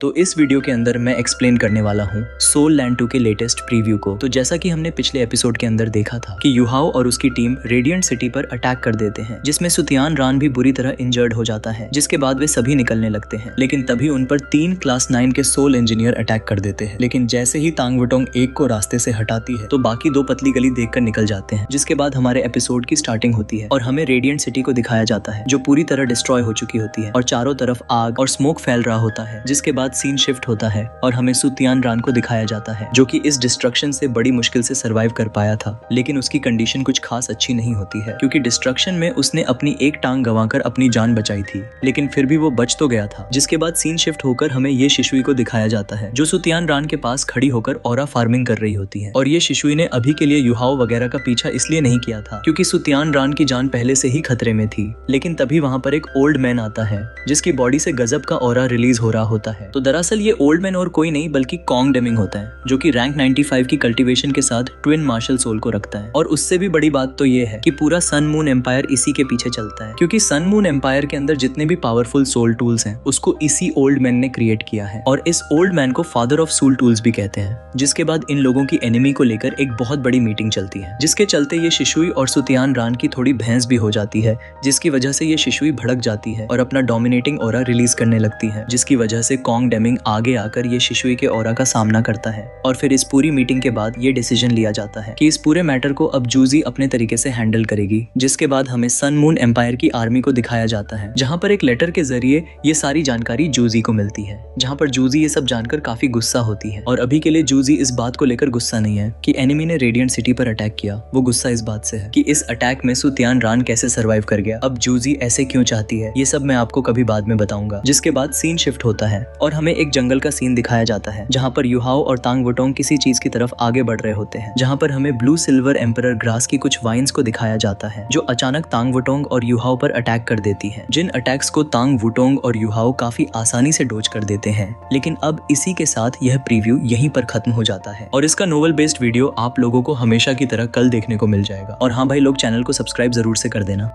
तो इस वीडियो के अंदर मैं एक्सप्लेन करने वाला हूँ सोल लैंड 2 के लेटेस्ट प्रीव्यू को। तो जैसा कि हमने पिछले एपिसोड के अंदर देखा था कि युहाओ और उसकी टीम रेडिएंट सिटी पर अटैक कर देते हैं, जिसमें सुतियान रान भी बुरी तरह इंजर्ड हो जाता है, जिसके बाद वे सभी निकलने लगते हैं। लेकिन तभी उन पर 3 क्लास 9 के सोल इंजीनियर अटैक कर देते हैं। लेकिन जैसे ही तांग वुटोंग एक को रास्ते से हटाती है तो बाकी 2 पतली गली देखकर निकल जाते हैं, जिसके बाद हमारे एपिसोड की स्टार्टिंग होती है और हमें रेडिएंट सिटी को दिखाया जाता है जो पूरी तरह डिस्ट्रॉय हो चुकी होती है और चारों तरफ आग और स्मोक फैल रहा होता है। जिसके बाद सीन शिफ्ट होता है और हमें सुतियान रान को दिखाया जाता है जो कि इस डिस्ट्रक्शन से बड़ी मुश्किल से सरवाइव कर पाया था। लेकिन उसकी कंडीशन कुछ खास अच्छी नहीं होती है क्योंकि डिस्ट्रक्शन में उसने अपनी एक टांग गंवाकर अपनी जान बचाई थी, लेकिन फिर भी वो बच तो गया था। जिसके बाद सीन शिफ्ट होकर हमें ये शिशुई को दिखाया जाता है जो सुतियान रान के पास खड़ी होकर ऑरा फार्मिंग कर रही होती है। और ये शिशुई ने अभी के लिए युहाओ वगैरह का पीछा इसलिए नहीं किया था क्योंकि सुतियान रान की जान पहले से ही खतरे में थी। लेकिन तभी वहाँ पर एक ओल्ड मैन आता है जिसकी बॉडी से गजब का ऑरा रिलीज हो रहा होता है। तो दरअसल ये ओल्ड मैन और कोई नहीं बल्कि कॉन्ग डेमिंग होता है जो कि रैंक 95 की कल्टीवेशन के साथ ट्विन मार्शल सोल को रखता है। और उससे भी बड़ी बात तो ये है कि पूरा सन मून एम्पायर इसी के पीछे चलता है क्योंकि सन मून एम्पायर के अंदर जितने भी पावरफुल सोल टूल्स हैं उसको इसी ओल्ड मैन ने क्रिएट किया है। और इस ओल्ड मैन को फादर ऑफ सोल टूल्स भी कहते हैं। जिसके बाद इन लोगों की एनिमी को लेकर एक बहुत बड़ी मीटिंग चलती है, जिसके चलते ये शिशुई और सुतियान रान की थोड़ी भैंस भी हो जाती है, जिसकी वजह से ये शिशुई भड़क जाती है और अपना डोमिनेटिंग ऑरा रिलीज करने लगती है, जिसकी वजह से कॉन्ग डेमिंग आगे आकर ये शिशुई के ऑरा का सामना करता है। और फिर इस पूरी मीटिंग के बाद ये डिसीजन लिया जाता है कि इस पूरे मैटर को अब जूजी अपने तरीके से हैंडल करेगी। जिसके बाद हमें सन मून एम्पायर की आर्मी को दिखाया जाता है जहां पर एक लेटर के जरिए ये सारी जानकारी जूजी को मिलती है, जहां पर जूजी ये सब जानकर काफी गुस्सा होती है। और अभी के लिए जूजी इस बात को लेकर गुस्सा नहीं है कि एनिमी ने रेडिएंट सिटी पर अटैक किया, वो गुस्सा इस बात से है कि इस अटैक में सुतियान रान कैसे सर्वाइव कर गया। अब जूजी ऐसे क्यों चाहती है ये सब मैं आपको कभी बाद में बताऊंगा। जिसके बाद सीन शिफ्ट होता है और हमें एक जंगल का सीन दिखाया जाता है जहां पर युहाओ और तांग वुटोंग किसी चीज की तरफ आगे बढ़ रहे होते हैं, जहां पर हमें ब्लू सिल्वर एम्परर ग्रास की कुछ वाइन्स को दिखाया जाता है जो अचानक तांग वुटोंग और युहाओ पर अटैक कर देती हैं, जिन अटैक्स को तांग वुटोंग और युहाओ काफी आसानी से डोज कर देते हैं। लेकिन अब इसी के साथ यह प्रीव्यू यहीं पर खत्म हो जाता है और इसका नोवेल बेस्ड वीडियो आप लोगों को हमेशा की तरह कल देखने को मिल जाएगा। और हाँ भाई लोग, चैनल को सब्सक्राइब जरूर से कर देना।